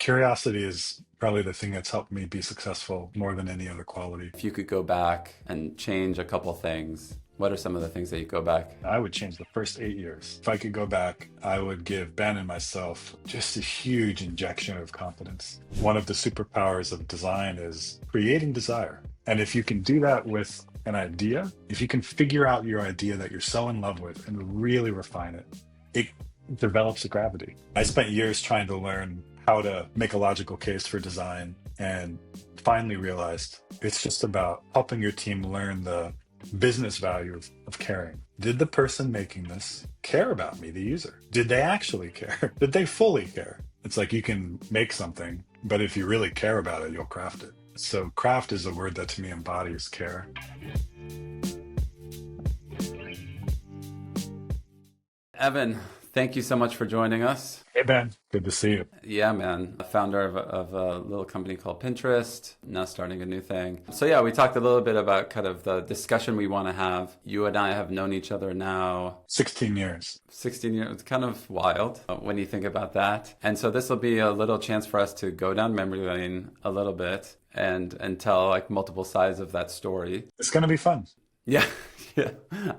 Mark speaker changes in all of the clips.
Speaker 1: Curiosity is probably the thing that's helped me be successful more than any other quality.
Speaker 2: If you could go back and change a couple things, what are some of the things that you go back?
Speaker 1: I would change the first 8 years. If I could go back, I would give Ben and myself just a huge injection of confidence. One of the superpowers of design is creating desire. And if you can do that with an idea, if you can figure out your idea that you're so in love with and really refine it, it develops a gravity. I spent years trying to learn how to make a logical case for design and finally realized it's just about helping your team learn the business value of caring. Did the person making this care about me, the user? Did they actually care? Did they fully care? It's like you can make something, but if you really care about it, you'll craft it. So craft is a word that to me embodies care.
Speaker 2: Evan, thank you so much for joining us.
Speaker 1: Hey, Ben. Good to see you.
Speaker 2: Yeah, man. A founder of a little company called Pinterest, now starting a new thing. So yeah, we talked a little bit about kind of the discussion we want to have. You and I have known each other now
Speaker 1: 16 years.
Speaker 2: 16 years. It's kind of wild when you think about that. And so this will be a little chance for us to go down memory lane a little bit and tell like multiple sides of that story.
Speaker 1: It's going to be fun.
Speaker 2: Yeah, yeah,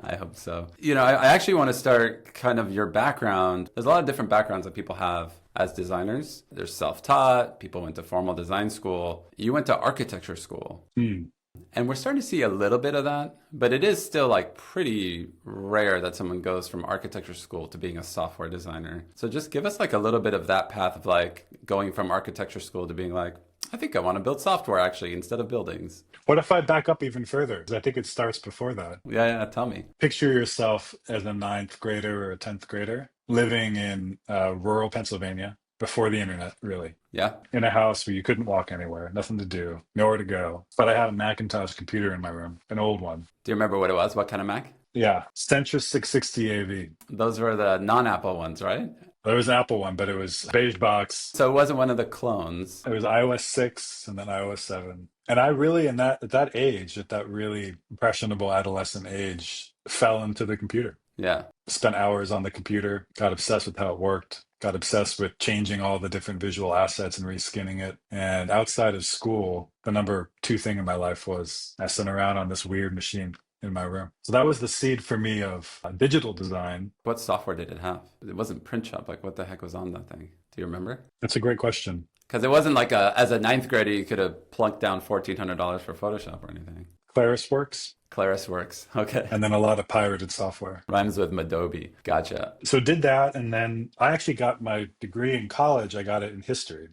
Speaker 2: I hope so. You know, I actually want to start kind of your background. There's a lot of different backgrounds that people have as designers. They're self-taught, people went to formal design school. You went to architecture school. And we're starting to see a little bit of that, but it is still like pretty rare that someone goes from architecture school to being a software designer. So just give us like a little bit of that path of like going from architecture school to being like, I think I want to build software actually instead of buildings.
Speaker 1: What if I back up even further? 'Cause I think it starts before that.
Speaker 2: Yeah, tell me.
Speaker 1: Picture yourself as a ninth grader or a 10th grader living in rural Pennsylvania before the internet, really.
Speaker 2: Yeah.
Speaker 1: In a house where you couldn't walk anywhere, nothing to do, nowhere to go. But I had a Macintosh computer in my room, an old one.
Speaker 2: Do you remember what it was? What kind of Mac?
Speaker 1: Yeah, Centrus 660 AV.
Speaker 2: Those were the non-Apple ones, right?
Speaker 1: There was an Apple one, but it was beige box.
Speaker 2: So it wasn't one of the clones.
Speaker 1: It was iOS 6 and then iOS 7. And I really, at that age, at that really impressionable adolescent age, fell into the computer.
Speaker 2: Yeah.
Speaker 1: Spent hours on the computer, got obsessed with how it worked, got obsessed with changing all the different visual assets and reskinning it. And outside of school, the number two thing in my life was messing around on this weird machine in my room. So that was the seed for me of digital design.
Speaker 2: What software did it have? It wasn't Print Shop. Like what the heck was on that thing? Do you remember?
Speaker 1: That's a great question.
Speaker 2: Because it wasn't like as a ninth grader, you could have plunked down $1,400 for Photoshop or anything.
Speaker 1: ClarisWorks.
Speaker 2: ClarisWorks. Okay.
Speaker 1: And then a lot of pirated software.
Speaker 2: Rhymes with Adobe. Gotcha.
Speaker 1: So did that. And then I actually got my degree in college. I got it in history,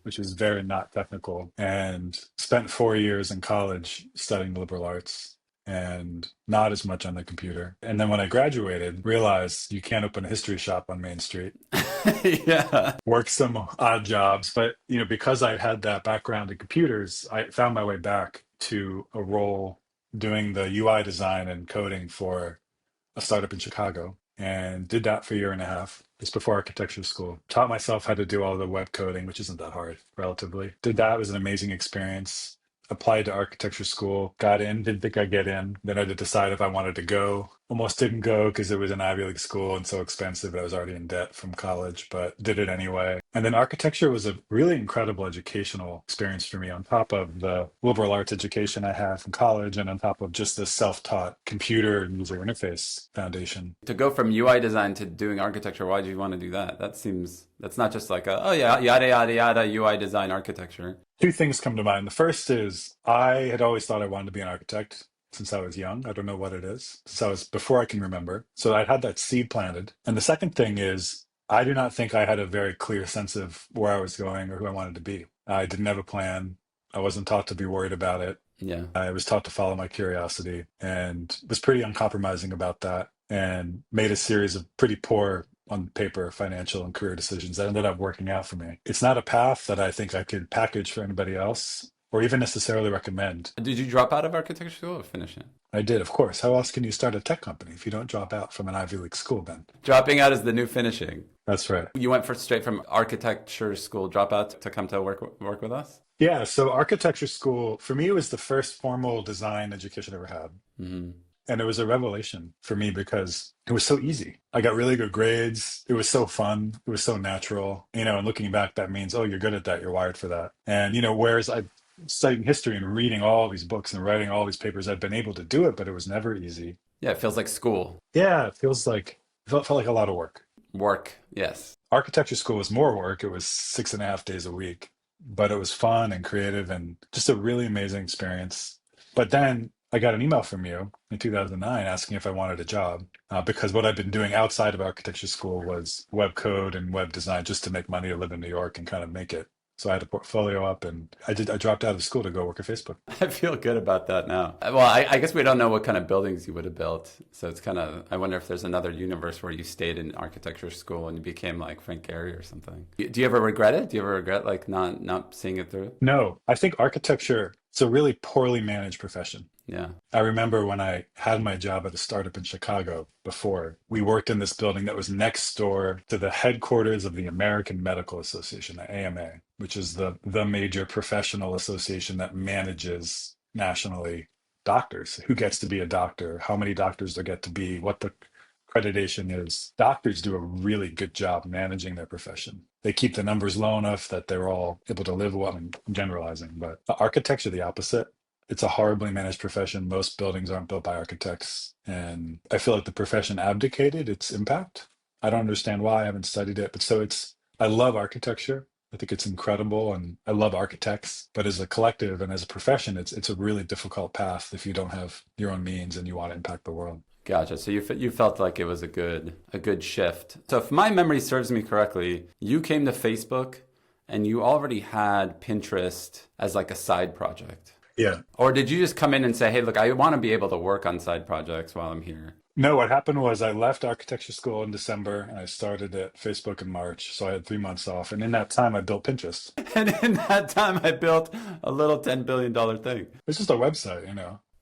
Speaker 1: which is very not technical, and spent 4 years in college studying liberal arts and not as much on the computer. And then when I graduated, realized you can't open a history shop on Main Street.
Speaker 2: Yeah.
Speaker 1: Worked some odd jobs, but because I had that background in computers, I found my way back to a role doing the UI design and coding for a startup in Chicago, and did that for a year and a half just before architecture school. Taught myself how to do all the web coding, which isn't that hard relatively. Did that. It was an amazing experience. Applied to architecture school, got in, didn't think I'd get in. Then I had to decide if I wanted to go. Almost didn't go because it was an Ivy League school and so expensive. I was already in debt from college, but did it anyway. And then architecture was a really incredible educational experience for me, on top of the liberal arts education I had from college and on top of just the self-taught computer user interface foundation.
Speaker 2: To go from UI design to doing architecture, why did you want to do that? That's not just like oh yeah, yada, yada, yada, UI design architecture.
Speaker 1: Two things come to mind. The first is I had always thought I wanted to be an architect since I was young. I don't know what it is. Since I was before I can remember. So I had that seed planted. And the second thing is I do not think I had a very clear sense of where I was going or who I wanted to be. I didn't have a plan. I wasn't taught to be worried about it.
Speaker 2: Yeah.
Speaker 1: I was taught to follow my curiosity and was pretty uncompromising about that, and made a series of pretty poor on paper financial and career decisions that ended up working out for me. It's not a path that I think I could package for anybody else or even necessarily recommend.
Speaker 2: Did you drop out of architecture school or finish it?
Speaker 1: I did, of course. How else can you start a tech company if you don't drop out from an Ivy League school, Ben?
Speaker 2: Dropping out is the new finishing.
Speaker 1: That's right.
Speaker 2: You went straight from architecture school dropout to come to work with us?
Speaker 1: Yeah, so architecture school, for me, was the first formal design education I ever had.
Speaker 2: Mm-hmm.
Speaker 1: And it was a revelation for me because it was so easy. I got really good grades. It was so fun. It was so natural. And looking back, that means, oh, you're good at that. You're wired for that. And whereas I studying history and reading all these books and writing all these papers, I've been able to do it, but it was never easy.
Speaker 2: Yeah, it feels like school.
Speaker 1: Yeah, it felt like a lot of work.
Speaker 2: Work, yes.
Speaker 1: Architecture school was more work. It was 6.5 days a week, but it was fun and creative and just a really amazing experience. But then I got an email from you in 2009 asking if I wanted a job because what I've been doing outside of architecture school was web code and web design just to make money to live in New York and kind of make it. So I had a portfolio up and I dropped out of school to go work at Facebook.
Speaker 2: I feel good about that now. Well, I guess we don't know what kind of buildings you would have built. So it's kind of, I wonder if there's another universe where you stayed in architecture school and you became like Frank Gehry or something. Do you ever regret it? Do you ever regret like not seeing it through?
Speaker 1: No, I think architecture, it's a really poorly managed profession.
Speaker 2: Yeah.
Speaker 1: I remember when I had my job at a startup in Chicago before, we worked in this building that was next door to the headquarters of the American Medical Association, the AMA, which is the major professional association that manages nationally doctors, who gets to be a doctor, how many doctors there get to be, what the accreditation is. Doctors do a really good job managing their profession. They keep the numbers low enough that they're all able to live well. I'm generalizing, but architecture, the opposite. It's a horribly managed profession. Most buildings aren't built by architects. And I feel like the profession abdicated its impact. I don't understand why. I haven't studied it. But I love architecture. I think it's incredible and I love architects. But as a collective and as a profession, it's a really difficult path if you don't have your own means and you want to impact the world.
Speaker 2: Gotcha. So you felt like it was a good shift. So if my memory serves me correctly, you came to Facebook and you already had Pinterest as like a side project.
Speaker 1: Yeah.
Speaker 2: Or did you just come in and say, hey, look, I want to be able to work on side projects while I'm here?
Speaker 1: No, what happened was I left architecture school in December and I started at Facebook in March. So I had 3 months off. And in that time, I built Pinterest.
Speaker 2: And in that time, I built a little $10 billion thing.
Speaker 1: It's just a website.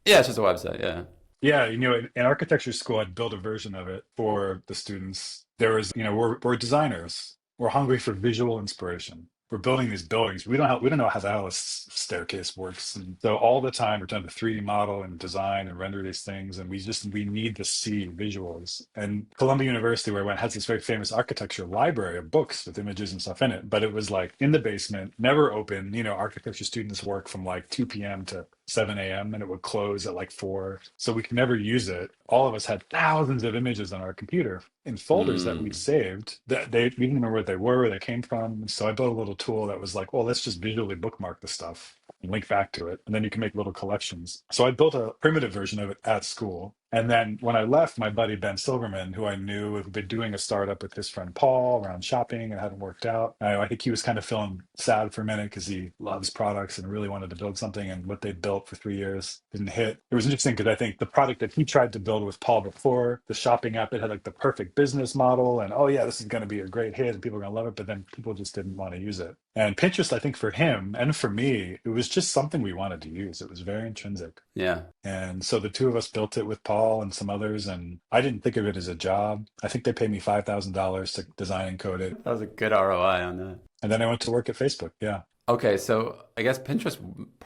Speaker 2: Yeah, it's just a website. Yeah.
Speaker 1: Yeah, in architecture school, I'd built a version of it for the students. There was, we're designers. We're hungry for visual inspiration. We're building these buildings. We don't know how the hell a staircase works. And so all the time we're trying to 3D model and design and render these things. And we need to see visuals. And Columbia University, where I went, has this very famous architecture library of books with images and stuff in it. But it was like in the basement, never open. Architecture students work from like 2 p.m. to 7 a.m. and it would close at like 4. So we could never use it. All of us had thousands of images on our computer in folders that we'd saved that we didn't remember what they were, where they came from. So I built a little tool that was like, well, let's just visually bookmark the stuff and link back to it. And then you can make little collections. So I built a primitive version of it at school. And then when I left, my buddy Ben Silverman, who I knew had been doing a startup with his friend Paul around shopping and hadn't worked out. I think he was kind of feeling sad for a minute because he loves products and really wanted to build something. And what they built for 3 years didn't hit. It was interesting because I think the product that he tried to build with Paul before, the shopping app, it had like the perfect business model. And oh yeah, this is going to be a great hit and people are going to love it. But then people just didn't want to use it. And Pinterest, I think for him and for me, it was just something we wanted to use. It was very intrinsic.
Speaker 2: Yeah.
Speaker 1: And so the two of us built it with Paul and some others. And I didn't think of it as a job. I think they paid me $5,000 to design and code it.
Speaker 2: That was a good ROI on that.
Speaker 1: And then I went to work at Facebook. Yeah.
Speaker 2: Okay, so I guess Pinterest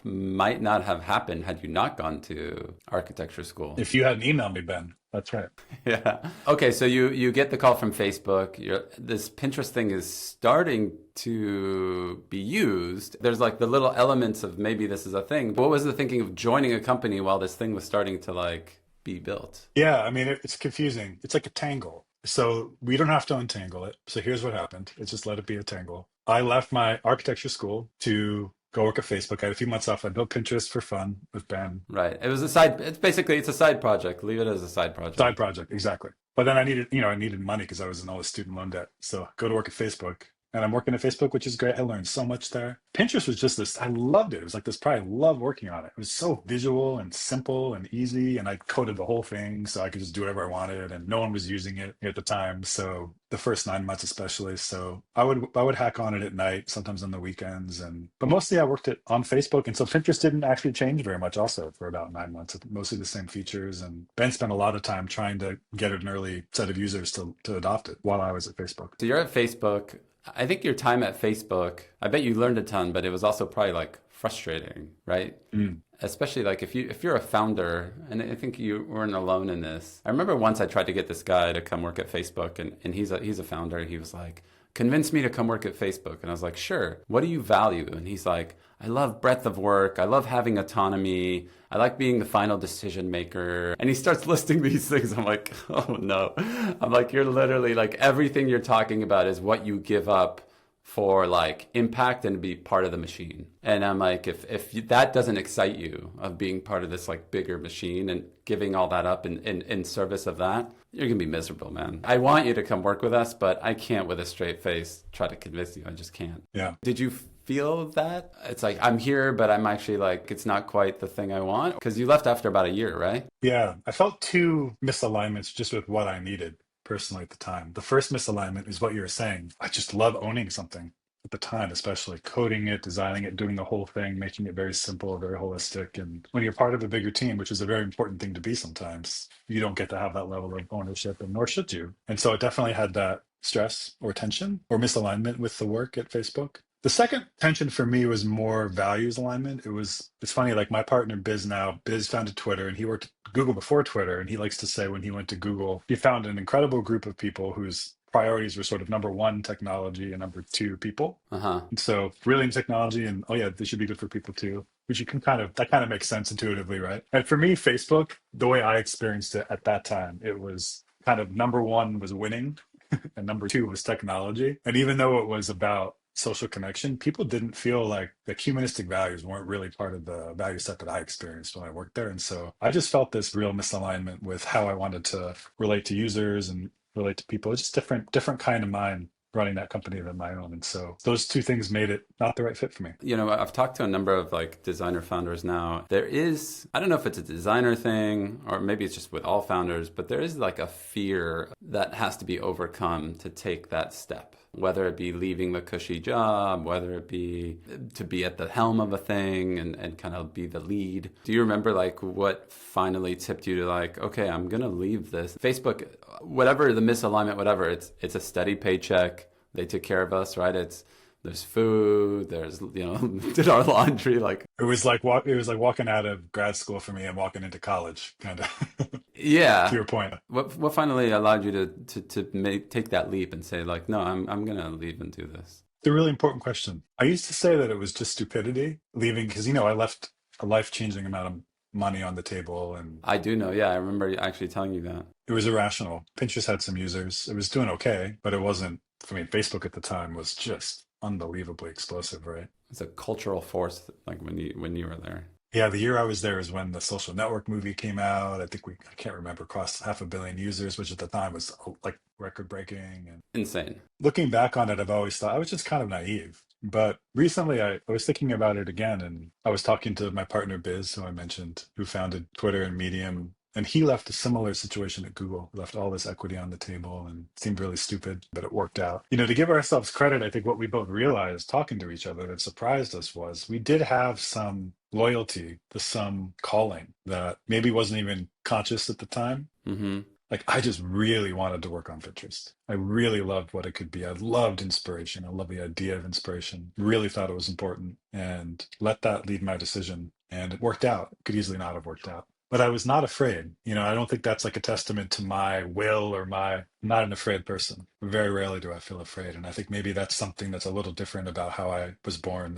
Speaker 2: might not have happened had you not gone to architecture school.
Speaker 1: If you hadn't emailed me, Ben. That's right.
Speaker 2: Yeah. Okay, so you get the call from Facebook. This Pinterest thing is starting to be used. There's like the little elements of maybe this is a thing. What was the thinking of joining a company while this thing was starting to like be built?
Speaker 1: Yeah, I mean, it's confusing. It's like a tangle. So we don't have to untangle it. So here's what happened. It's just let it be a tangle. I left my architecture school to go work at Facebook. I had a few months off. I built Pinterest for fun with Ben.
Speaker 2: Right. It's a side project. Leave it as a side project.
Speaker 1: Side project, exactly. But then I needed money because I was in all the student loan debt. So go to work at Facebook. And I'm working at Facebook, which is great. I learned so much there. Pinterest was just this, I loved it. It was like this pride. I love working on it. It was so visual and simple and easy. And I coded the whole thing so I could just do whatever I wanted. And no one was using it at the time. So the first 9 months especially. So I would hack on it at night, sometimes on the weekends. But mostly I worked it on Facebook. And so Pinterest didn't actually change very much also for about 9 months. Mostly the same features. And Ben spent a lot of time trying to get an early set of users to adopt it while I was at Facebook.
Speaker 2: So you're at Facebook. I think your time at Facebook, I bet you learned a ton, but it was also probably like frustrating, right?
Speaker 1: Mm.
Speaker 2: Especially like if you're a founder, and I think you weren't alone in this. I remember once I tried to get this guy to come work at Facebook, and he's a founder. He was like, convince me to come work at Facebook. And I was like, sure. What do you value? And he's like, I love breadth of work. I love having autonomy. I like being the final decision maker. And he starts listing these things. I'm like, oh no. I'm like, you're literally like everything you're talking about is what you give up for like impact and be part of the machine. And I'm like, if that doesn't excite you of being part of this like bigger machine and giving all that up in service of that, you're gonna be miserable, man. I want you to come work with us, but I can't with a straight face try to convince you. I just can't.
Speaker 1: Yeah.
Speaker 2: Did you feel that? It's like, I'm here, but I'm actually like, it's not quite the thing I want. Because you left after about a year, right?
Speaker 1: Yeah. I felt two misalignments just with what I needed personally at the time. The first misalignment is what you were saying. I just love owning something at the time, especially coding it, designing it, doing the whole thing, making it very simple, very holistic. And when you're part of a bigger team, which is a very important thing to be sometimes, you don't get to have that level of ownership, and nor should you. And so it definitely had that stress or tension or misalignment with the work at Facebook. The second tension for me was more values alignment. It's funny, like my partner Biz founded Twitter, and he worked at Google before Twitter. And he likes to say when he went to Google, he found an incredible group of people whose priorities were sort of number one, technology, and number two, people.
Speaker 2: Uh-huh.
Speaker 1: And so really in technology, and oh yeah, this should be good for people too, which that kind of makes sense intuitively, right? And for me, Facebook, the way I experienced it at that time, it was kind of number one was winning and number two was technology. And even though it was about social connection, people didn't feel like the humanistic values weren't really part of the value set that I experienced when I worked there. And so I just felt this real misalignment with how I wanted to relate to users and relate to people. It's just different kind of mind running that company than my own. And so those two things made it not the right fit for me.
Speaker 2: You know, I've talked to a number of like designer founders now. There is, I don't know if it's a designer thing or maybe it's just with all founders, but there is like a fear that has to be overcome to take that step. Whether it be leaving the cushy job, whether it be to be at the helm of a thing and kind of be the lead. Do you remember like what finally tipped you to like, okay, I'm going to leave this? Facebook, whatever the misalignment, whatever, it's a steady paycheck. They took care of us, right? There's food, there's, did our laundry. Like
Speaker 1: it was like walking out of grad school for me and walking into college, kind of.
Speaker 2: Yeah.
Speaker 1: To your point.
Speaker 2: What finally allowed you to take that leap and say like, no, I'm gonna leave and do this?
Speaker 1: It's a really important question. I used to say that it was just stupidity leaving because I left a life-changing amount of money on the table, and
Speaker 2: I do know. Yeah, I remember actually telling you that.
Speaker 1: it was irrational. Pinterest had some users. It was doing okay, but it wasn't. I mean, Facebook at the time was just unbelievably explosive, right?
Speaker 2: It's a cultural force, like when you were there.
Speaker 1: Yeah, the year I was there is when the Social Network movie came out. I can't remember, crossed 500 million users, which at the time was like record breaking. And
Speaker 2: Insane.
Speaker 1: looking back on it, I've always thought I was just kind of naive. But recently I was thinking about it again, and I was talking to my partner Biz, who I mentioned, who founded Twitter and Medium. And he left a similar situation at Google, left all this equity on the table and seemed really stupid, but it worked out. To give ourselves credit, I think what we both realized talking to each other that surprised us was we did have some loyalty to some calling that maybe wasn't even conscious at the time.
Speaker 2: Mm-hmm.
Speaker 1: Like, I just really wanted to work on Pinterest. I really loved what it could be. I loved inspiration. I love the idea of inspiration. Really thought it was important and let that lead my decision. And it worked out. It could easily not have worked out. But I was not afraid. I don't think that's like a testament to my will or I'm not an afraid person. Very rarely do I feel afraid. And I think maybe that's something that's a little different about how I was born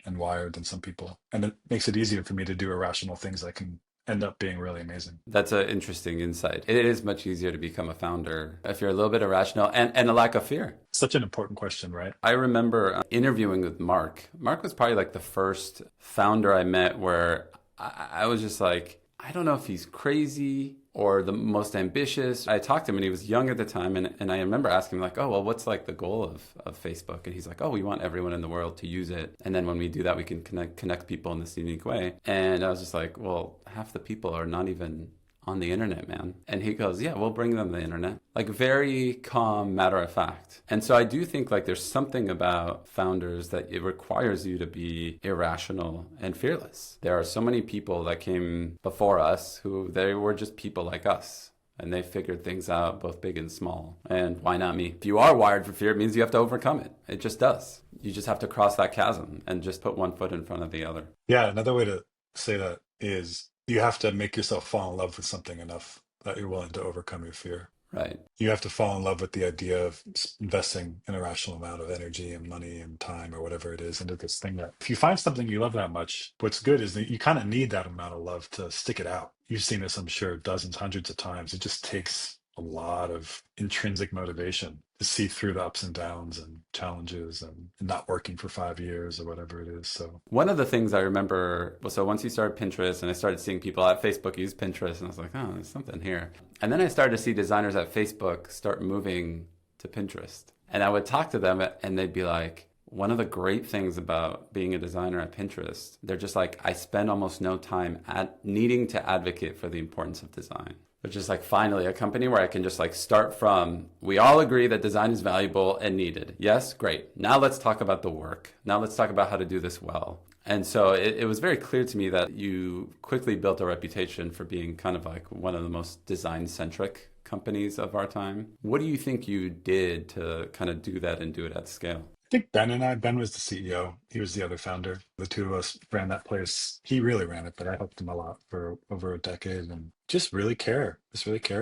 Speaker 1: and wired than some people. And it makes it easier for me to do irrational things that can end up being really amazing.
Speaker 2: That's an interesting insight. It is much easier to become a founder if you're a little bit irrational and a lack of fear.
Speaker 1: Such an important question, right?
Speaker 2: I remember interviewing with Mark. Mark was probably like the first founder I met where I was just like, I don't know if he's crazy or the most ambitious. I talked to him and he was young at the time. And I remember asking him like, oh, well, what's like the goal of Facebook? And he's like, oh, we want everyone in the world to use it. And then when we do that, we can connect people in this unique way. And I was just like, well, half the people are not even on the internet, man. And he goes, yeah, we'll bring them the internet. Like very calm, matter of fact. And so I do think like there's something about founders that it requires you to be irrational and fearless. There are so many people that came before us who they were just people like us. and they figured things out, both big and small. And why not me? If you are wired for fear, it means you have to overcome it. It just does. You just have to cross that chasm and just put one foot in front of the other.
Speaker 1: Yeah, another way to say that is you have to make yourself fall in love with something enough that you're willing to overcome your fear.
Speaker 2: Right.
Speaker 1: You have to fall in love with the idea of investing an irrational amount of energy and money and time or whatever it is into this thing that if you find something you love that much, what's good is that you kind of need that amount of love to stick it out. You've seen this, I'm sure, dozens, hundreds of times. It just takes a lot of intrinsic motivation to see through the ups and downs and challenges and not working for 5 years or whatever it is. So
Speaker 2: one of the things I remember, well, so once you started Pinterest and I started seeing people at Facebook use Pinterest, and I was like, oh, there's something here. And then I started to see designers at Facebook start moving to Pinterest. And I would talk to them and they'd be like, one of the great things about being a designer at Pinterest, they're just like, I spend almost no time at needing to advocate for the importance of design. Which is like finally a company where I can just like start from, we all agree that design is valuable and needed. Yes, great. Now let's talk about the work. Now let's talk about how to do this well. And so it was very clear to me that you quickly built a reputation for being kind of like one of the most design-centric companies of our time. What do you think you did to kind of do that and do it at scale?
Speaker 1: I think Ben was the CEO. He was the other founder. The two of us ran that place. He really ran it, but I helped him a lot for over a decade and just really cared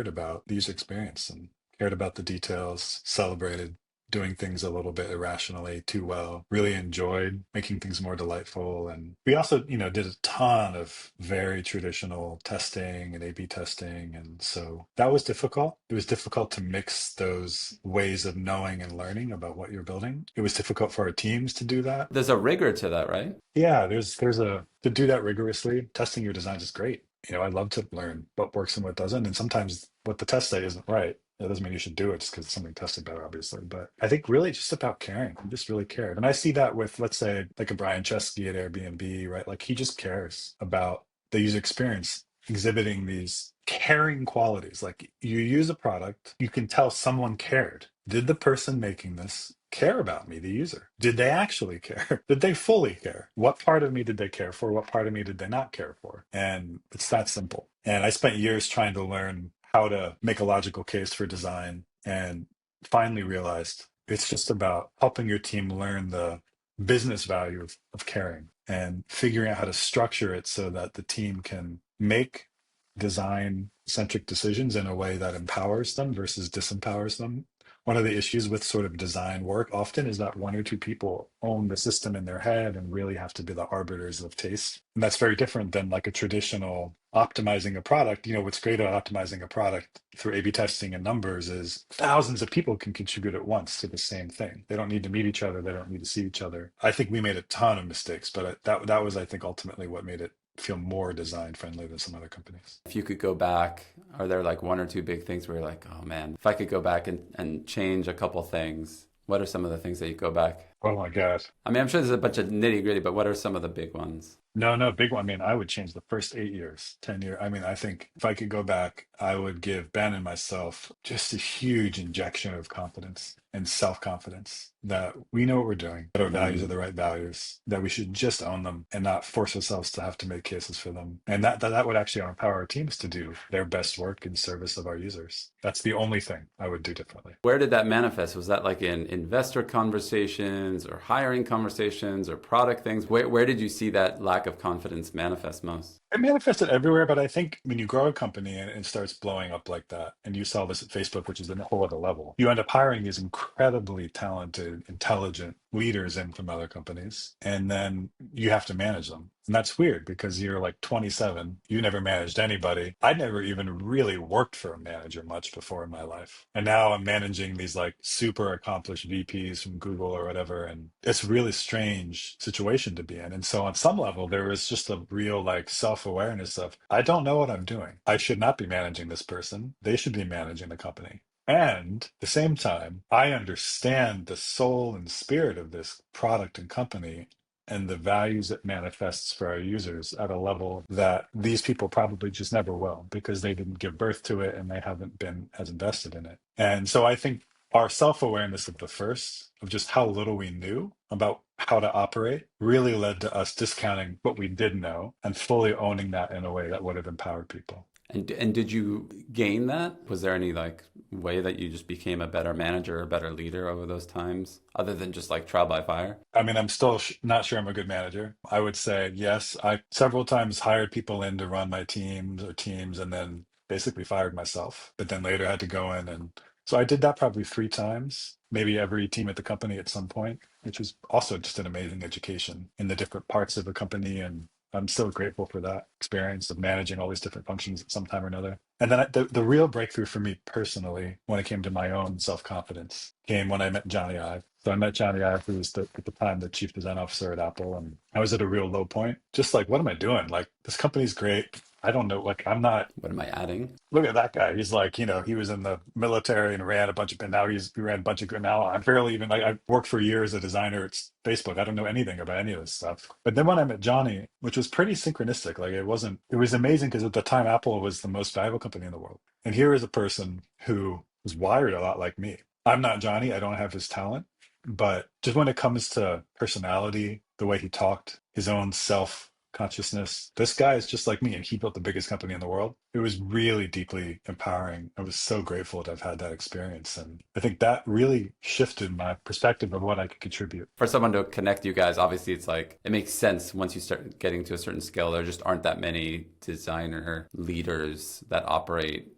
Speaker 1: about the user experience and cared about the details, celebrated doing things a little bit irrationally too well, really enjoyed making things more delightful. And we also, did a ton of very traditional testing and A/B testing. And so that was difficult. It was difficult to mix those ways of knowing and learning about what you're building. It was difficult for our teams to do that.
Speaker 2: There's a rigor to that, right?
Speaker 1: Yeah, to do that rigorously. Testing your designs is great. I love to learn what works and what doesn't. And sometimes what the tests say isn't right. That doesn't mean you should do it just because it's something tested better, obviously. But I think really just about caring. He just really cared. And I see that with, let's say, like a Brian Chesky at Airbnb, right? Like he just cares about the user experience, exhibiting these caring qualities. Like you use a product, you can tell someone cared. Did the person making this care about me, the user? Did they actually care? Did they fully care? What part of me did they care for? What part of me did they not care for? And it's that simple. And I spent years trying to learn how to make a logical case for design and finally realized it's just about helping your team learn the business value of caring and figuring out how to structure it so that the team can make design centric decisions in a way that empowers them versus disempowers them. One of the issues with sort of design work often is that one or two people own the system in their head and really have to be the arbiters of taste. And that's very different than like a traditional optimizing a product. What's great about optimizing a product through A/B testing and numbers is thousands of people can contribute at once to the same thing. They don't need to meet each other. They don't need to see each other. I think we made a ton of mistakes, but that was, I think, ultimately what made it feel more design friendly than some other companies.
Speaker 2: If you could go back, are there like one or two big things where you're like, oh man, if I could go back and change a couple things, what are some of the things that you go back?
Speaker 1: Oh my God.
Speaker 2: I mean, I'm sure there's a bunch of nitty gritty, but what are some of the big ones?
Speaker 1: No, big one. I mean, I would change the first 8 years, 10 years. I mean, I think if I could go back, I would give Ben and myself just a huge injection of confidence and self-confidence that we know what we're doing, that our values are the right values, that we should just own them and not force ourselves to have to make cases for them. And that would actually empower our teams to do their best work in service of our users. That's the only thing I would do differently.
Speaker 2: Where did that manifest? Was that like in investor conversations or hiring conversations or product things? Where did you see that lack of confidence manifest most?
Speaker 1: It manifested everywhere, but I think when you grow a company and it starts blowing up like that, and you saw this at Facebook, which is a whole other level, you end up hiring these incredibly talented, intelligent leaders in from other companies, and then you have to manage them. And that's weird because you're like 27, you never managed anybody. I never even really worked for a manager much before in my life. And now I'm managing these like super accomplished VPs from Google or whatever. And it's a really strange situation to be in. And so on some level, there was just a real like self-awareness of, I don't know what I'm doing. I should not be managing this person. They should be managing the company. And at the same time, I understand the soul and spirit of this product and company and the values it manifests for our users at a level that these people probably just never will because they didn't give birth to it and they haven't been as invested in it. And so I think our self-awareness of the first, of just how little we knew about how to operate, really led to us discounting what we did know and fully owning that in a way that would have empowered people.
Speaker 2: And did you gain that? Was there any like way that you just became a better manager or better leader over those times, other than just like trial by fire?
Speaker 1: I mean, I'm still not sure I'm a good manager. I would say yes. I several times hired people in to run my teams and then basically fired myself. But then later had to go in and so I did that probably 3 times, maybe every team at the company at some point, which was also just an amazing education in the different parts of the company. And I'm so grateful for that experience of managing all these different functions at some time or another. And then the real breakthrough for me personally, when it came to my own self-confidence, came when I met Johnny Ive. So I met Johnny Ive, who was at the time the chief design officer at Apple, and I was at a real low point. Just like, what am I doing? Like, this company's great. I don't know. Like, I'm not.
Speaker 2: What am I adding?
Speaker 1: Look at that guy. He's like, he was in the military and ran a bunch of. And now he ran a bunch of. Now I'm barely even. Like, I worked for years as a designer at Facebook. I don't know anything about any of this stuff. But then when I met Johnny, which was pretty synchronistic, like it wasn't. It was amazing because at the time Apple was the most valuable company in the world, and here is a person who was wired a lot like me. I'm not Johnny. I don't have his talent. But just when it comes to personality, the way he talked, his own self consciousness, this guy is just like me, and he built the biggest company in the world. It was really deeply empowering. I was so grateful to have had that experience. And I think that really shifted my perspective of what I could contribute.
Speaker 2: For someone to connect you guys, obviously it's like, it makes sense once you start getting to a certain scale. There just aren't that many designer leaders that operate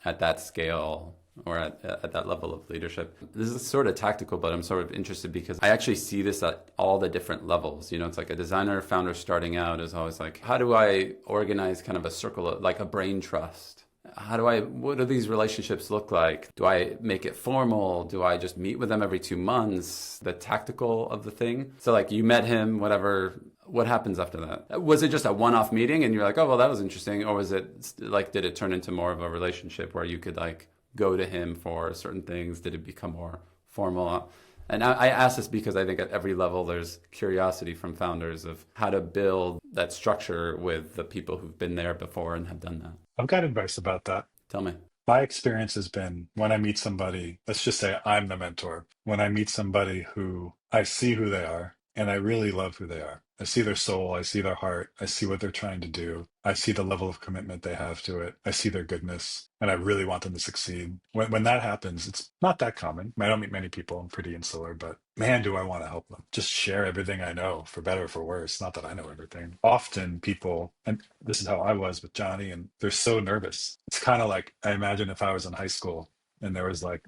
Speaker 2: at that scale or at that level of leadership. This is sort of tactical, but I'm sort of interested because I actually see this at all the different levels. It's like a designer founder starting out is always like, how do I organize kind of a circle, like a brain trust? What do these relationships look like? Do I make it formal? Do I just meet with them every 2 months? The tactical of the thing. So like you met him, whatever. What happens after that? Was it just a one-off meeting and you're like, oh, well, that was interesting? Or was it like, did it turn into more of a relationship where you could like go to him for certain things? Did it become more formal? And I ask this because I think at every level there's curiosity from founders of how to build that structure with the people who've been there before and have done that.
Speaker 1: I've got advice about that.
Speaker 2: Tell me.
Speaker 1: My experience has been when I meet somebody, let's just say I'm the mentor, when I meet somebody who I see who they are and I really love who they are. I see their soul, I see their heart, I see what they're trying to do. I see the level of commitment they have to it. I see their goodness, and I really want them to succeed. When that happens, it's not that common. I don't meet many people. I'm pretty insular, but man, do I want to help them. Just share everything I know, for better or for worse. Not that I know everything. Often people, and this is how I was with Johnny, and they're so nervous. It's kind of like, I imagine if I was in high school and there was like,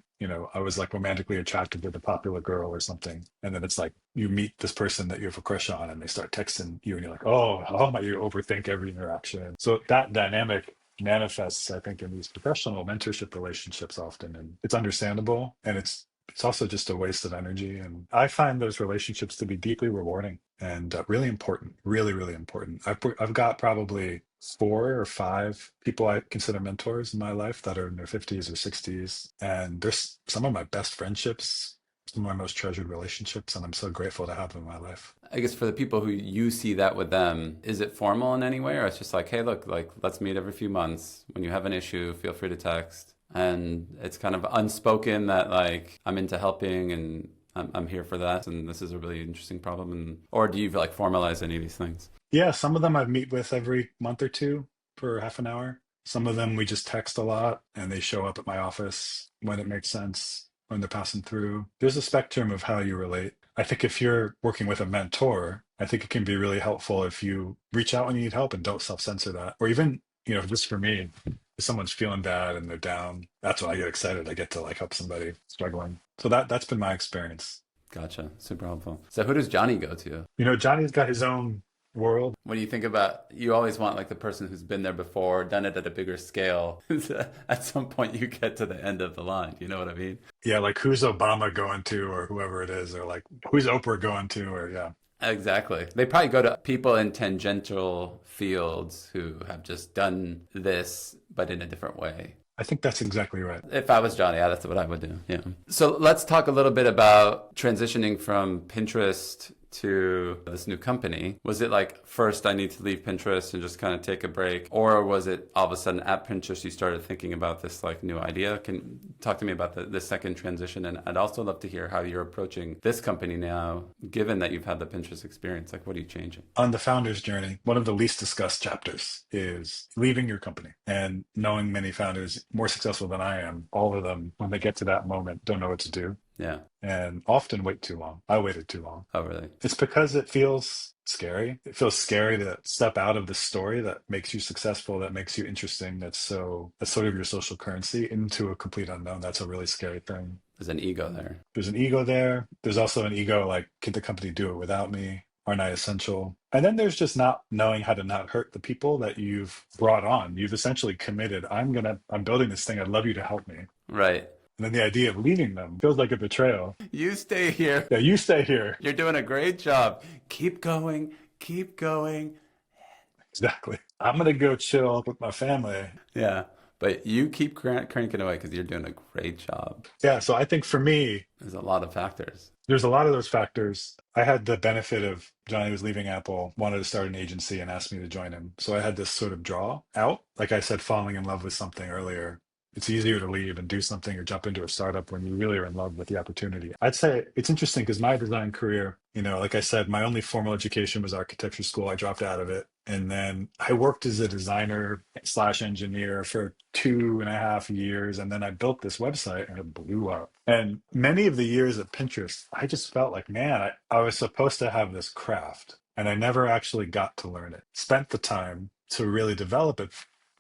Speaker 1: I was like romantically attracted to the popular girl or something. And then it's like you meet this person that you have a crush on and they start texting you and you're like, oh, how am I? You overthink every interaction. So that dynamic manifests, I think, in these professional mentorship relationships often. And it's understandable. And it's also just a waste of energy. And I find those relationships to be deeply rewarding and really important, really, really important. I've got probably 4 or 5 people I consider mentors in my life that are in their 50s or 60s. And there's some of my best friendships, some of my most treasured relationships. And I'm so grateful to have them in my life.
Speaker 2: I guess for the people who you see that with them, is it formal in any way? Or it's just like, hey, look, like, let's meet every few months. When you have an issue, feel free to text. And it's kind of unspoken that like, I'm into helping and I'm here for that. And this is a really interesting problem. Or do you like formalize any of these things?
Speaker 1: Yeah, some of them I meet with every month or two for half an hour. Some of them we just text a lot and they show up at my office when it makes sense, when they're passing through. There's a spectrum of how you relate. I think if you're working with a mentor, I think it can be really helpful if you reach out when you need help and don't self-censor that. Or even, just for me, if someone's feeling bad and they're down, that's when I get excited. I get to like help somebody struggling. So that's been my experience.
Speaker 2: Gotcha. Super helpful. So who does Johnny go to?
Speaker 1: Johnny's got his own world.
Speaker 2: What do you think about, you always want like the person who's been there before, done it at a bigger scale. At some point you get to the end of the line. You know what I mean?
Speaker 1: Yeah, like who's Obama going to or whoever it is, or like who's Oprah going to, or yeah.
Speaker 2: Exactly. They probably go to people in tangential fields who have just done this, but in a different way.
Speaker 1: I think that's exactly right.
Speaker 2: If I was Johnny, that's what I would do. Yeah. So let's talk a little bit about transitioning from Pinterest to this new company, was it like first I need to leave Pinterest and just kind of take a break? Or was it all of a sudden at Pinterest you started thinking about this like new idea? Can talk to me about the second transition. And I'd also love to hear how you're approaching this company now, given that you've had the Pinterest experience. Like, what are you changing?
Speaker 1: On the founder's journey, one of the least discussed chapters is leaving your company. And knowing many founders more successful than I am, all of them, when they get to that moment, don't know what to do
Speaker 2: Yeah.
Speaker 1: and often wait too long. I waited too long.
Speaker 2: Oh, really?
Speaker 1: It's because it feels scary. It feels scary to step out of the story that makes you successful, that makes you interesting, that's sort of your social currency into a complete unknown. That's a really scary thing.
Speaker 2: There's an ego there.
Speaker 1: There's an ego there. There's also an ego like, can the company do it without me? Aren't I essential? And then there's just not knowing how to not hurt the people that you've brought on. You've essentially committed, I'm building this thing. I'd love you to help me.
Speaker 2: Right.
Speaker 1: And then the idea of leaving them feels like a betrayal.
Speaker 2: You stay here.
Speaker 1: Yeah, you stay here.
Speaker 2: You're doing a great job. Keep going. Keep going.
Speaker 1: Exactly. I'm going to go chill with my family.
Speaker 2: Yeah. But you keep cranking away because you're doing a great job.
Speaker 1: Yeah. So I think for me,
Speaker 2: There's a lot of factors.
Speaker 1: there's a lot of those factors. I had the benefit of Johnny was leaving Apple, wanted to start an agency and asked me to join him. So I had this sort of draw out. Like I said, falling in love with something earlier. It's easier to leave and do something or jump into a startup when you really are in love with the opportunity. I'd say it's interesting because my design career, like I said, my only formal education was architecture school. I dropped out of it. And then I worked as a designer slash engineer for 2.5 years. And then I built this website and it blew up. And many of the years at Pinterest, I just felt like, man, I was supposed to have this craft and I never actually got to learn it. Spent the time to really develop it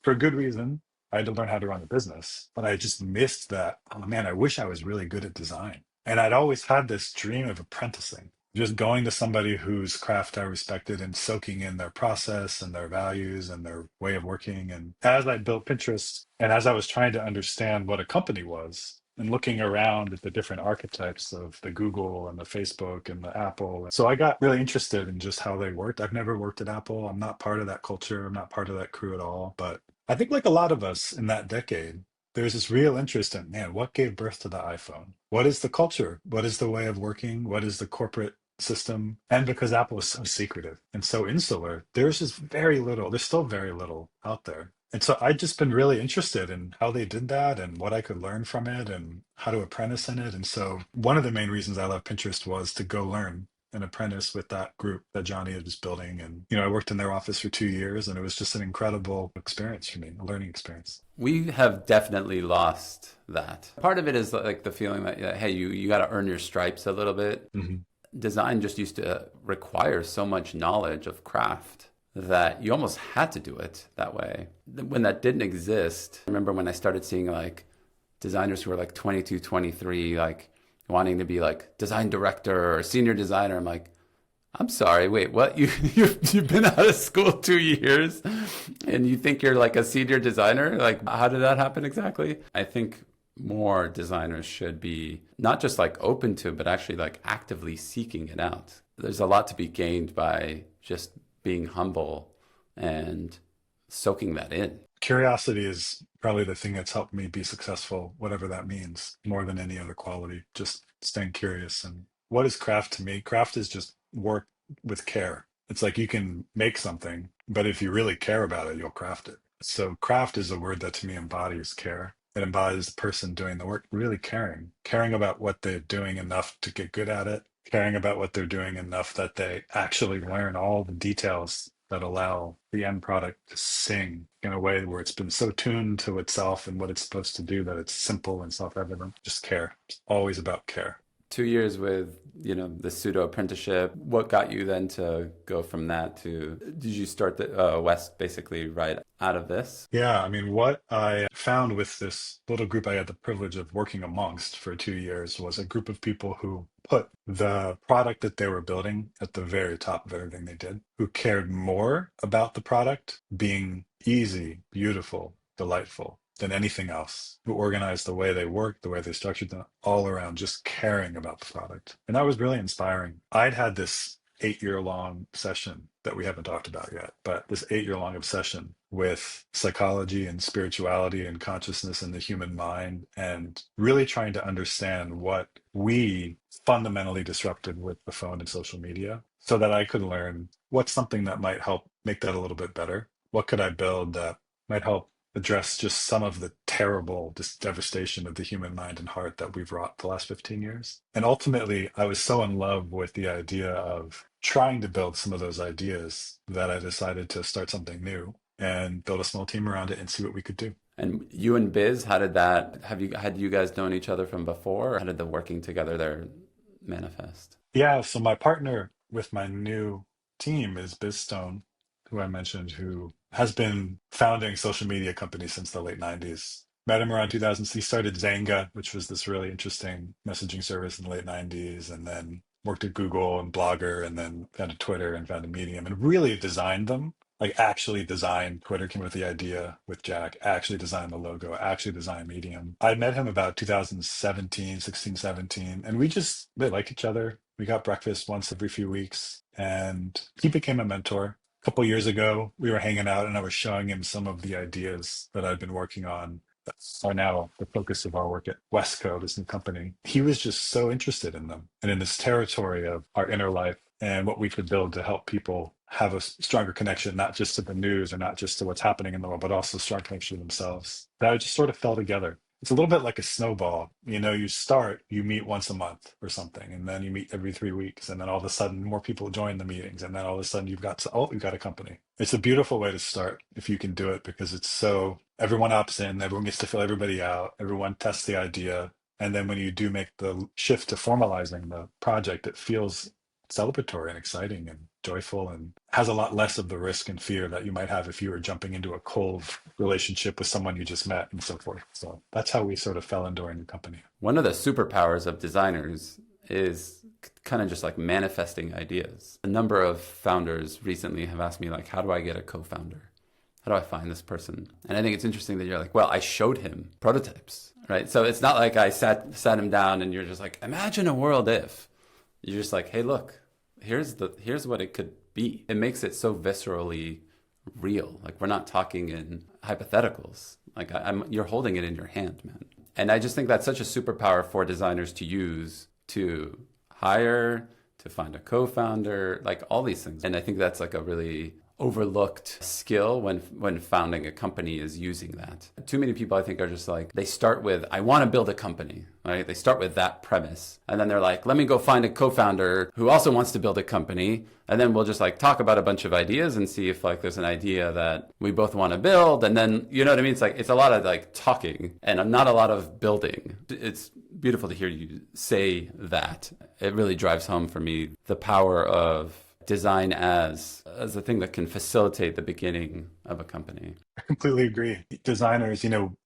Speaker 1: for a good reason. I had to learn how to run a business, but I just missed that. Oh man, I wish I was really good at design. And I'd always had this dream of apprenticing, just going to somebody whose craft I respected and soaking in their process and their values and their way of working. And as I built Pinterest and as I was trying to understand what a company was and looking around at the different archetypes of the Google and the Facebook and the Apple. So I got really interested in just how they worked. I've never worked at Apple. I'm not part of that culture. I'm not part of that crew at all. But I think like a lot of us in that decade, there's this real interest in, man, what gave birth to the iPhone? What is the culture? What is the way of working? What is the corporate system? And because Apple is so secretive and so insular, there's still very little out there. And so I've just been really interested in how they did that and what I could learn from it and how to apprentice in it. And so one of the main reasons I love Pinterest was to go learn and apprentice with that group that Johnny was building. And, I worked in their office for 2 years and it was just an incredible experience for me, a learning experience.
Speaker 2: We have definitely lost that. Part of it is like the feeling that, hey, you got to earn your stripes a little bit.
Speaker 1: Mm-hmm.
Speaker 2: Design just used to require so much knowledge of craft that you almost had to do it that way. When that didn't exist, I remember when I started seeing like designers who were like 22, 23, like wanting to be like design director or senior designer. I'm like, I'm sorry, wait, what? You've been out of school 2 years and you think you're like a senior designer? Like, how did that happen exactly? I think more designers should be not just like open to, but actually like actively seeking it out. There's a lot to be gained by just being humble and soaking that in.
Speaker 1: Curiosity is probably the thing that's helped me be successful, whatever that means, more than any other quality. Just staying curious. And what is craft to me? Craft is just work with care. It's like you can make something, but if you really care about it, you'll craft it. So craft is a word that to me embodies care. It embodies the person doing the work, really caring about what they're doing enough to get good at it, caring about what they're doing enough that they actually learn all the details that allow the end product to sing in a way where it's been so tuned to itself and what it's supposed to do that it's simple and self-evident. Just care. It's always about care.
Speaker 2: 2 years with, the pseudo apprenticeship. What got you then to go from that to, did you start the West basically right out of this?
Speaker 1: Yeah, I mean, what I found with this little group I had the privilege of working amongst for 2 years was a group of people who put the product that they were building at the very top of everything they did, who cared more about the product being easy, beautiful, delightful than anything else, who organized the way they worked, the way they structured them, all around just caring about the product. And that was really inspiring. I'd had this 8-year long obsession that we haven't talked about yet, but this 8-year long obsession with psychology and spirituality and consciousness and the human mind, and really trying to understand what we fundamentally disrupted with the phone and social media, so that I could learn what's something that might help make that a little bit better. What could I build that might help address just some of the terrible devastation of the human mind and heart that we've wrought the last 15 years. And ultimately, I was so in love with the idea of trying to build some of those ideas that I decided to start something new and build a small team around it and see what we could do.
Speaker 2: And you and Biz, how did that, had you guys known each other from before? Or how did the working together there manifest?
Speaker 1: Yeah, so my partner with my new team is Biz Stone, who I mentioned, who has been founding social media companies since the late 90s. Met him around 2000. He started Zanga, which was this really interesting messaging service in the late 90s, and then worked at Google and Blogger, and then founded Twitter and founded Medium, and really designed them. Like actually designed Twitter, came with the idea with Jack, actually designed the logo, actually designed Medium. I met him about 2017, 16, 17, and we just really liked each other. We got breakfast once every few weeks, and he became a mentor. A couple years ago, we were hanging out and I was showing him some of the ideas that I've been working on that are now the focus of our work at Westco, this new company. He was just so interested in them and in this territory of our inner life and what we could build to help people have a stronger connection, not just to the news or not just to what's happening in the world, but also a strong connection to themselves. That just sort of fell together. It's a little bit like a snowball. You know, you meet once a month or something, and then you meet every 3 weeks, and then all of a sudden more people join the meetings, and then all of a sudden you've got a company. It's a beautiful way to start if you can do it, because it's so everyone opts in, everyone gets to fill everybody out, everyone tests the idea, and then when you do make the shift to formalizing the project, it feels celebratory and exciting and joyful, and has a lot less of the risk and fear that you might have if you were jumping into a cold relationship with someone you just met and so forth. So that's how we sort of fell into our new company.
Speaker 2: One of the superpowers of designers is kind of just like manifesting ideas. A number of founders recently have asked me, like, how do I get a co-founder? How do I find this person? And I think it's interesting that you're like, well, I showed him prototypes, right? So it's not like I sat him down and you're just like, imagine a world if. You're just like, hey, look, here's what it could be. It makes it so viscerally real. Like, we're not talking in hypotheticals. Like, you're holding it in your hand, man. And I just think that's such a superpower for designers to use, to hire, to find a co-founder, like all these things. And I think that's like a really overlooked skill when founding a company, is using that. Too many people, I think, are just like, they start with, I want to build a company, right? They start with that premise. And then they're like, let me go find a co-founder who also wants to build a company. And then we'll just like talk about a bunch of ideas and see if like there's an idea that we both want to build. And then, you know what I mean? It's like, it's a lot of like talking and not a lot of building. It's beautiful to hear you say that. It really drives home for me the power of design as a thing that can facilitate the beginning of a company.
Speaker 1: I completely agree. Designers,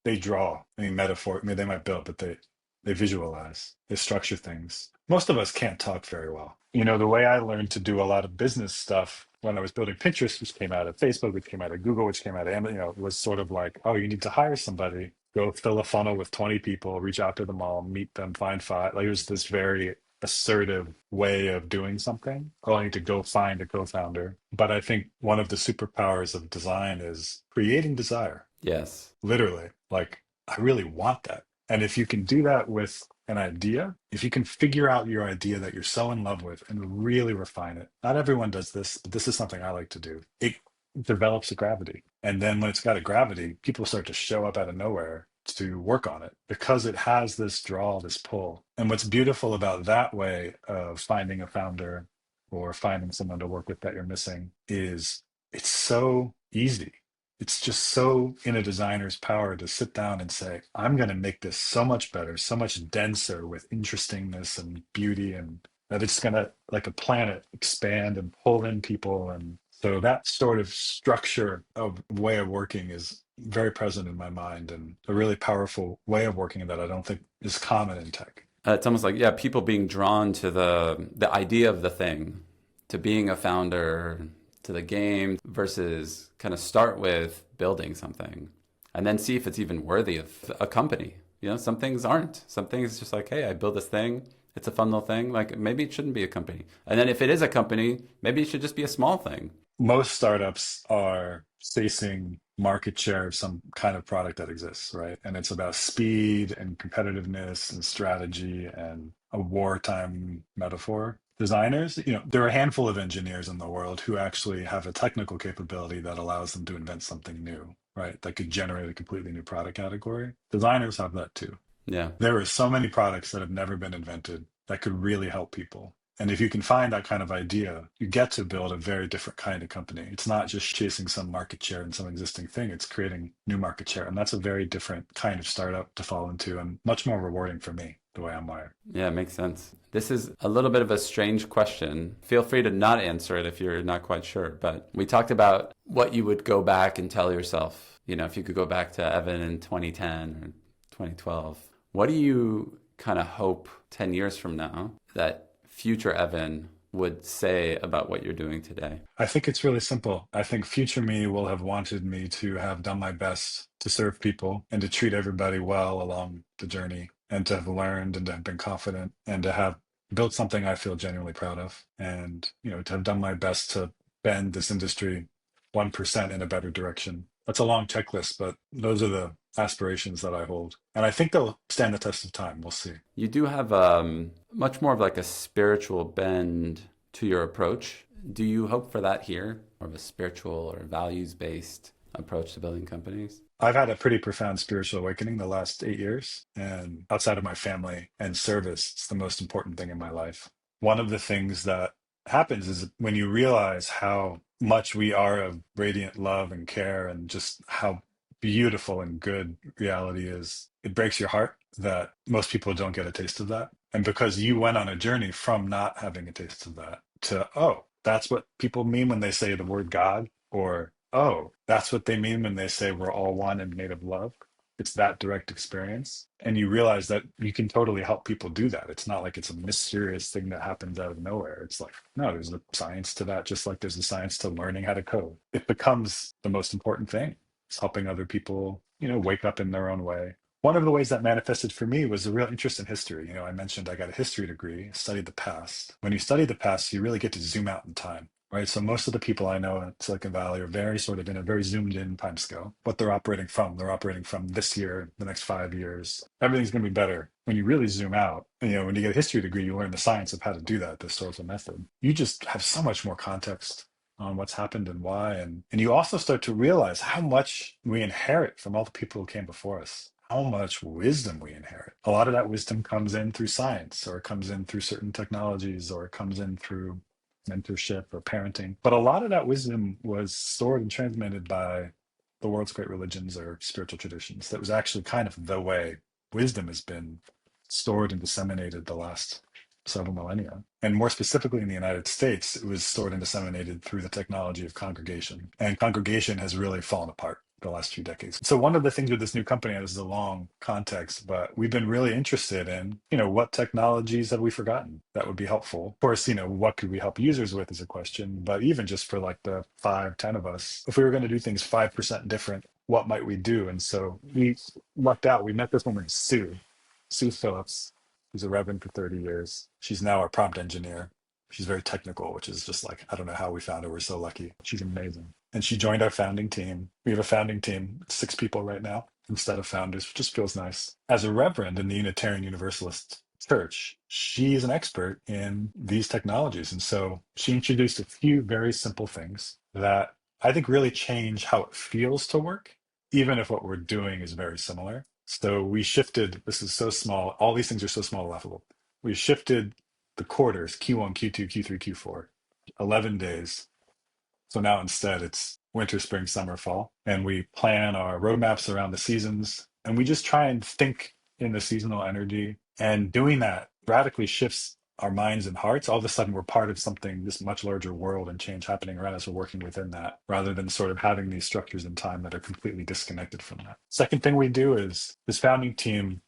Speaker 1: they draw. I mean, metaphor. I mean, they might build, but they visualize. They structure things. Most of us can't talk very well. The way I learned to do a lot of business stuff when I was building Pinterest, which came out of Facebook, which came out of Google, which came out of Amazon, it was sort of like, oh, you need to hire somebody. Go fill a funnel with 20 people, reach out to them all, meet them, find five. Like, it was this very assertive way of doing something, only to go find a co-founder. But I think one of the superpowers of design is creating desire.
Speaker 2: Yes.
Speaker 1: Literally. Like, I really want that. And if you can do that with an idea, if you can figure out your idea that you're so in love with and really refine it, not everyone does this, but this is something I like to do. It develops a gravity. And then when it's got a gravity, people start to show up out of nowhere to work on it because it has this draw, this pull. And what's beautiful about that way of finding a founder or finding someone to work with that you're missing is it's so easy. It's just so in a designer's power to sit down and say, I'm going to make this so much better, so much denser with interestingness and beauty, and that it's going to, like a planet, expand and pull in people. And so that sort of structure of way of working is very present in my mind, and a really powerful way of working that I don't think is common in tech.
Speaker 2: It's almost like, yeah, people being drawn to the idea of the thing, to being a founder, to the game, versus kind of start with building something and then see if it's even worthy of a company. Some things aren't. Some things just like, hey, I build this thing. It's a fun little thing. Like maybe it shouldn't be a company. And then if it is a company, maybe it should just be a small thing.
Speaker 1: Most startups are chasing market share of some kind of product that exists, right? And it's about speed and competitiveness and strategy and a wartime metaphor. Designers, there are a handful of engineers in the world who actually have a technical capability that allows them to invent something new, right? That could generate a completely new product category. Designers have that too.
Speaker 2: Yeah.
Speaker 1: There are so many products that have never been invented that could really help people. And if you can find that kind of idea, you get to build a very different kind of company. It's not just chasing some market share in some existing thing, it's creating new market share. And that's a very different kind of startup to fall into and much more rewarding for me, the way I'm wired.
Speaker 2: Yeah, it makes sense. This is a little bit of a strange question. Feel free to not answer it if you're not quite sure. But we talked about what you would go back and tell yourself, if you could go back to Evan in 2010 or 2012. What do you kind of hope 10 years from now that future Evan would say about what you're doing today?
Speaker 1: I think it's really simple. I think future me will have wanted me to have done my best to serve people and to treat everybody well along the journey and to have learned and to have been confident and to have built something I feel genuinely proud of and, to have done my best to bend this industry 1% in a better direction. That's a long checklist, but those are the aspirations that I hold. And I think they'll stand the test of time. We'll see.
Speaker 2: You do have much more of like a spiritual bend to your approach. Do you hope for that here? More of a spiritual or values-based approach to building companies?
Speaker 1: I've had a pretty profound spiritual awakening the last 8 years. And outside of my family and service, it's the most important thing in my life. One of the things that happens is when you realize how much we are of radiant love and care and just how beautiful and good reality is, it breaks your heart that most people don't get a taste of that. And because you went on a journey from not having a taste of that to, oh, that's what people mean when they say the word God, or, oh, that's what they mean when they say we're all one and made of love. It's that direct experience. And you realize that you can totally help people do that. It's not like it's a mysterious thing that happens out of nowhere. It's like, no, there's a science to that, just like there's a science to learning how to code. It becomes the most important thing. It's helping other people, wake up in their own way. One of the ways that manifested for me was a real interest in history. I mentioned I got a history degree, studied the past. When you study the past, you really get to zoom out in time, right? So most of the people I know in Silicon Valley are very sort of in a very zoomed in time scale. What they're operating from this year, the next 5 years. Everything's going to be better. When you really zoom out, when you get a history degree, you learn the science of how to do that, the historical method. You just have so much more context on what's happened and why. And you also start to realize how much we inherit from all the people who came before us, how much wisdom we inherit. A lot of that wisdom comes in through science, or it comes in through certain technologies, or it comes in through mentorship or parenting. But a lot of that wisdom was stored and transmitted by the world's great religions or spiritual traditions. That was actually kind of the way wisdom has been stored and disseminated the last several millennia. And more specifically in the United States, it was stored and disseminated through the technology of congregation. And congregation has really fallen apart the last few decades. So one of the things with this new company, and this is a long context, but we've been really interested in, what technologies have we forgotten that would be helpful? Of course, what could we help users with is a question, but even just for like the 5, 10 of us, if we were going to do things 5% different, what might we do? And so we lucked out. We met this woman, Sue Phillips, who's a reverend for 30 years. She's now our prompt engineer. She's very technical, which is just like, I don't know how we found her. We're so lucky. She's amazing. And she joined our founding team. We have a founding team, 6 people right now, instead of founders, which just feels nice. As a reverend in the Unitarian Universalist Church, she is an expert in these technologies. And so she introduced a few very simple things that I think really change how it feels to work, even if what we're doing is very similar. So we shifted, this is so small, all these things are so small, laughable. We shifted the quarters, Q1, Q2, Q3, Q4, 11 days. So now instead it's winter, spring, summer, fall. And we plan our roadmaps around the seasons. And we just try and think in the seasonal energy. And doing that radically shifts our minds and hearts. All of a sudden we're part of something, this much larger world and change happening around us. We're working within that rather than sort of having these structures in time that are completely disconnected from that. Second thing we do is this founding team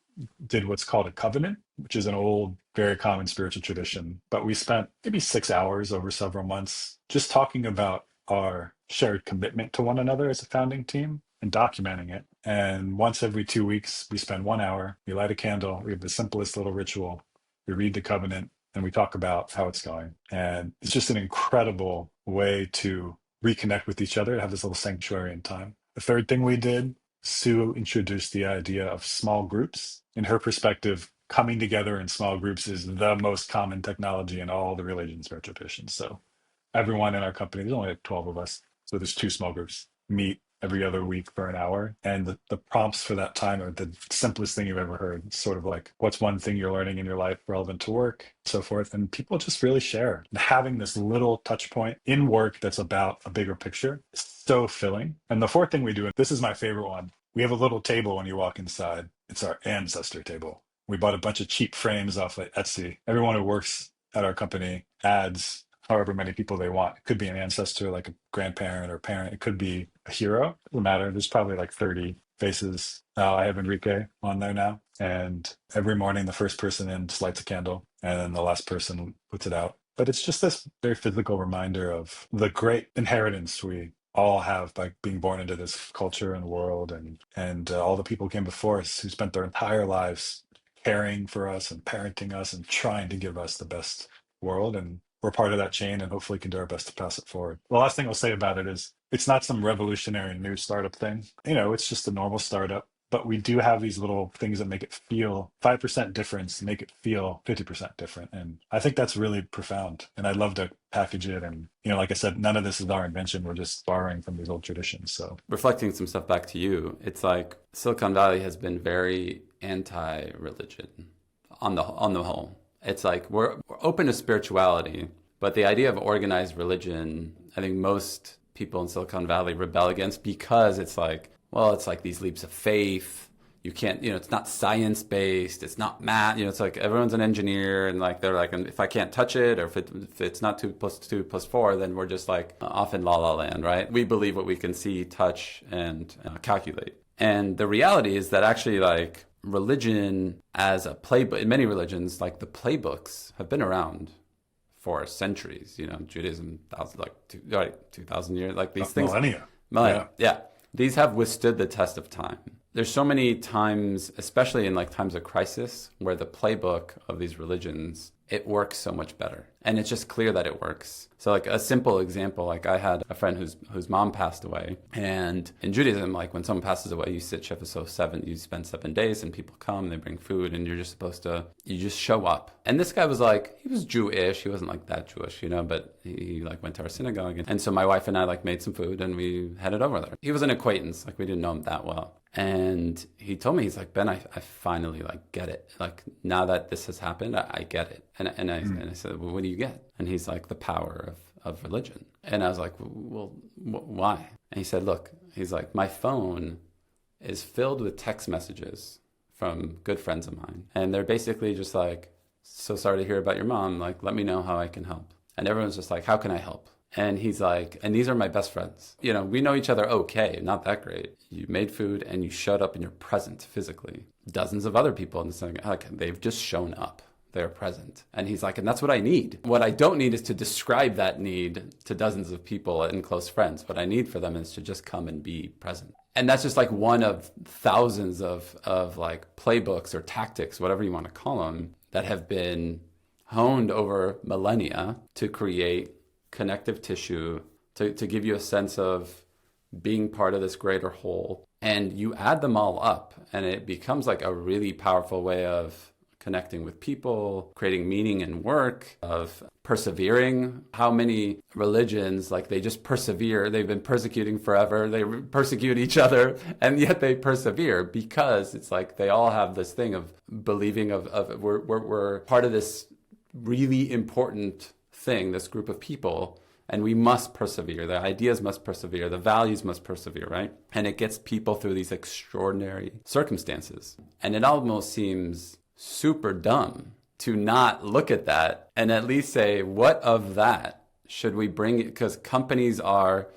Speaker 1: did what's called a covenant, which is an old, very common spiritual tradition. But we spent maybe 6 hours over several months just talking about our shared commitment to one another as a founding team and documenting it. And once every 2 weeks, we spend 1 hour, we light a candle, we have the simplest little ritual. we read the covenant, and we talk about how it's going. And it's just an incredible way to reconnect with each other, to have this little sanctuary in time. The third thing we did, Sue introduced the idea of small groups. In her perspective, coming together in small groups is the most common technology in all the religions or traditions. So everyone in our company, there's only like 12 of us. So there's two small groups, meet every other week for an hour. And the prompts for that time are the simplest thing you've ever heard. It's sort of like, what's one thing you're learning in your life relevant to work, so forth. And people just really share. And having this little touch point in work that's about a bigger picture is so filling. And the fourth thing we do, and this is my favorite one, we have a little table when you walk inside. It's our ancestor table. We bought a bunch of cheap frames off of Etsy. Everyone who works at our company adds however many people they want. It could be an ancestor, like a grandparent or parent. It could be a hero. It doesn't matter. There's probably like 30 faces. I have Enrique on there now. And every morning, the first person in just lights a candle, and then the last person puts it out. But it's just this very physical reminder of the great inheritance we all have by being born into this culture and world, and all the people who came before us who spent their entire lives caring for us and parenting us and trying to give us the best world. And we're part of that chain, and hopefully can do our best to pass it forward. The last thing I'll say about it is it's not some revolutionary new startup thing. It's just a normal startup, but we do have these little things that make it feel 5% difference, make it feel 50% different. And I think that's really profound. And I'd love to package it. And, like I said, none of this is our invention. We're just borrowing from these old traditions. So
Speaker 2: reflecting some stuff back to you, it's like Silicon Valley has been very anti-religion on the whole. It's like we're open to spirituality, but the idea of organized religion, I think most people in Silicon Valley rebel against, because it's like, well, it's like these leaps of faith. You can't, it's not science-based. It's not math. It's like everyone's an engineer, and like they're like, if I can't touch it, or if it's not 2 + 2 + 4, then we're just like off in la la land, right? We believe what we can see, touch, and calculate. And the reality is that actually, like, religion as a playbook, in many religions, like the playbooks have been around for centuries. Judaism, 2,000 years, like these things.
Speaker 1: Millennia.
Speaker 2: Yeah. These have withstood the test of time. There's so many times, especially in like times of crisis, where the playbook of these religions, it works so much better. And it's just clear that it works. So like a simple example, like I had a friend whose mom passed away. And in Judaism, like when someone passes away, you sit Sheva 7, you spend 7 days, and people come, they bring food, and you're just supposed to, you just show up. And this guy was like, he was Jewish. He wasn't like that Jewish, but he like went to our synagogue. And so my wife and I like made some food, and we headed over there. He was an acquaintance, like we didn't know him that well. And he told me, he's like, Ben, I finally like get it. Like now that this has happened, I get it. And I said, well, what do you get? And he's like, the power of religion. And I was like, well, why? And he said, look, he's like, my phone is filled with text messages from good friends of mine. And they're basically just like, so sorry to hear about your mom. Like, let me know how I can help. And everyone's just like, how can I help? And he's like, and these are my best friends. We know each other okay, not that great. You made food and you showed up and you're present physically. Dozens of other people in the synagogue, like, they've just shown up. They're present. And he's like, and that's what I need. What I don't need is to describe that need to dozens of people and close friends. What I need for them is to just come and be present. And that's just like one of thousands of like playbooks or tactics, whatever you want to call them, that have been honed over millennia to create connective tissue, to give you a sense of being part of this greater whole. And you add them all up, and it becomes like a really powerful way of connecting with people, creating meaning in work, of persevering. How many religions, like they just persevere, they've been persecuting forever, they persecute each other, and yet they persevere because it's like they all have this thing of believing of we're part of this really important thing, this group of people, and we must persevere. The ideas must persevere. The values must persevere, right? And it gets people through these extraordinary circumstances. And it almost seems super dumb to not look at that and at least say, what of that should we bring? Because companies are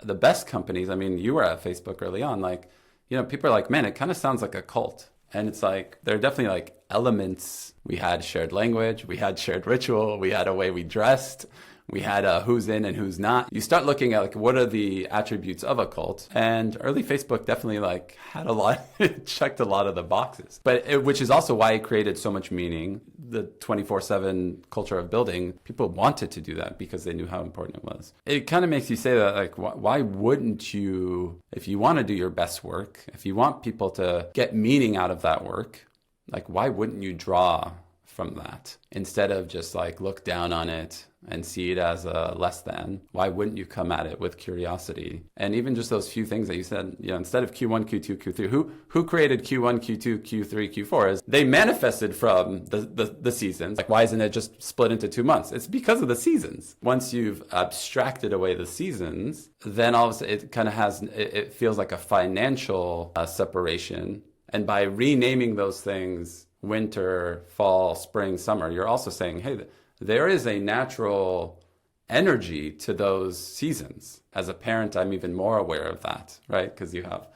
Speaker 2: the best companies. I mean, you were at Facebook early on. Like, people are like, man, it kind of sounds like a cult. And it's like, there are definitely like elements. We had shared language, we had shared ritual, we had a way we dressed, We had who's in and who's not. You start looking at like what are the attributes of a cult, and early Facebook definitely like had a lot, checked a lot of the boxes. But which is also why it created so much meaning. The 24/7 culture of building, people wanted to do that because they knew how important it was. It kind of makes you say that like, why wouldn't you, if you want to do your best work, if you want people to get meaning out of that work, like why wouldn't you draw from that instead of just like look down on it and see it as a less than? Why wouldn't you come at it with curiosity? And even just those few things that you said, instead of Q1, Q2, Q3, who created Q1, Q2, Q3, Q4 is they manifested from the seasons. Like, why isn't it just split into 2 months? It's because of the seasons. Once you've abstracted away the seasons, then all of a sudden it kind of it feels like a financial separation. And by renaming those things, winter, fall, spring, summer, you're also saying, hey, there is a natural energy to those seasons. As a parent, I'm even more aware of that, right? Because you have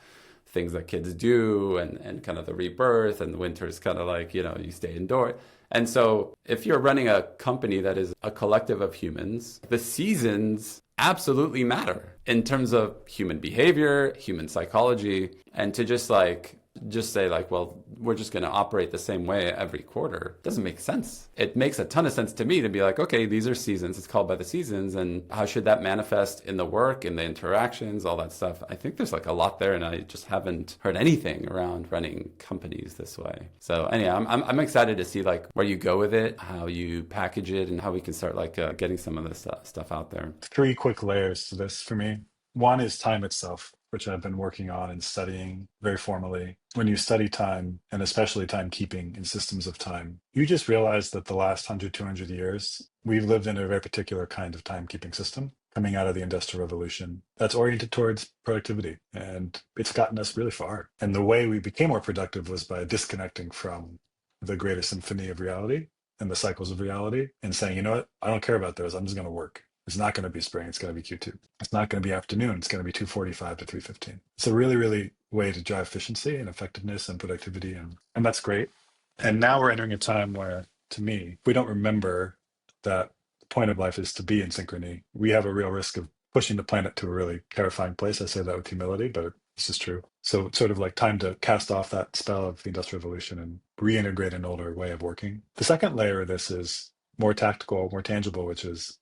Speaker 2: things that kids do and kind of the rebirth, and the winter is kind of like, you stay indoors. And so if you're running a company that is a collective of humans, the seasons absolutely matter in terms of human behavior, human psychology, and to just say like, well, we're just going to operate the same way every quarter doesn't make sense. It makes a ton of sense to me to be like, okay, these are seasons. It's called by the seasons. And how should that manifest in the work, in the interactions, all that stuff? I think there's like a lot there. And I just haven't heard anything around running companies this way. So anyway, I'm excited to see like where you go with it, how you package it, and how we can start like getting some of this stuff out there.
Speaker 1: 3 quick layers to this for me. One is time itself, which I've been working on and studying very formally. When you study time, and especially timekeeping and systems of time, you just realize that the last 100, 200 years, we've lived in a very particular kind of timekeeping system coming out of the Industrial Revolution that's oriented towards productivity. And it's gotten us really far. And the way we became more productive was by disconnecting from the greater symphony of reality and the cycles of reality and saying, you know what, I don't care about those. I'm just going to work. It's not going to be spring. It's going to be Q2. It's not going to be afternoon. It's going to be 2:45 to 3:15. It's a really, really way to drive efficiency and effectiveness and productivity. And that's great. And now we're entering a time where, to me, if we don't remember that the point of life is to be in synchrony, we have a real risk of pushing the planet to a really terrifying place. I say that with humility, but this is true. So it's sort of like time to cast off that spell of the Industrial Revolution and reintegrate an older way of working. The second layer of this is more tactical, more tangible, which is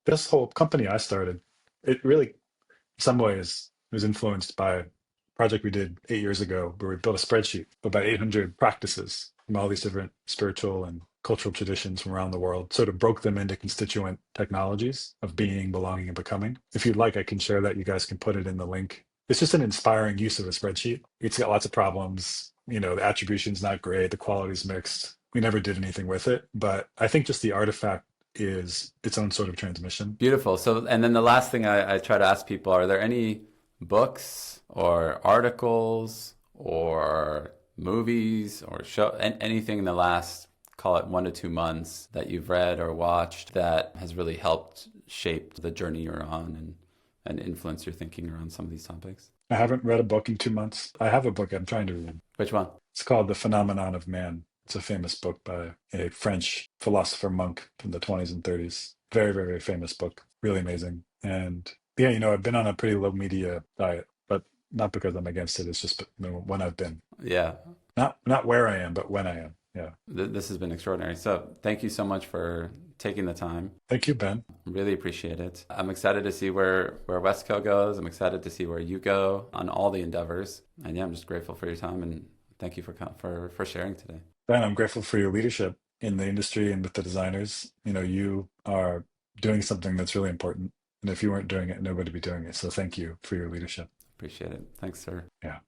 Speaker 1: this whole company I started. It really, in some ways, was influenced by a project we did 8 years ago where we built a spreadsheet of about 800 practices from all these different spiritual and cultural traditions from around the world, sort of broke them into constituent technologies of being, belonging, and becoming. If you'd like, I can share that. You guys can put it in the link. It's just an inspiring use of a spreadsheet. It's got lots of problems. The attribution's not great. The quality's mixed. We never did anything with it. But I think just the artifact is its own sort of transmission.
Speaker 2: Beautiful. So, and then the last thing I try to ask people, are there any books or articles or movies or anything in the last, call it 1 to 2 months, that you've read or watched that has really helped shape the journey you're on and influence your thinking around some of these topics?
Speaker 1: I haven't read a book in 2 months. I have a book I'm trying to read.
Speaker 2: Which one?
Speaker 1: It's called The Phenomenon of Man. It's a famous book by a French philosopher monk from the 20s and 30s. Very, very, very famous book. Really amazing. And yeah, I've been on a pretty low media diet, but not because I'm against it. It's just when I've been.
Speaker 2: Yeah.
Speaker 1: Not where I am, but when I am. Yeah.
Speaker 2: This has been extraordinary. So thank you so much for taking the time.
Speaker 1: Thank you, Ben.
Speaker 2: Really appreciate it. I'm excited to see where Westco goes. I'm excited to see where you go on all the endeavors. And yeah, I'm just grateful for your time, and thank you for sharing today.
Speaker 1: Ben, I'm grateful for your leadership in the industry and with the designers. You are doing something that's really important. And if you weren't doing it, nobody would be doing it. So thank you for your leadership.
Speaker 2: Appreciate it. Thanks, sir.
Speaker 1: Yeah.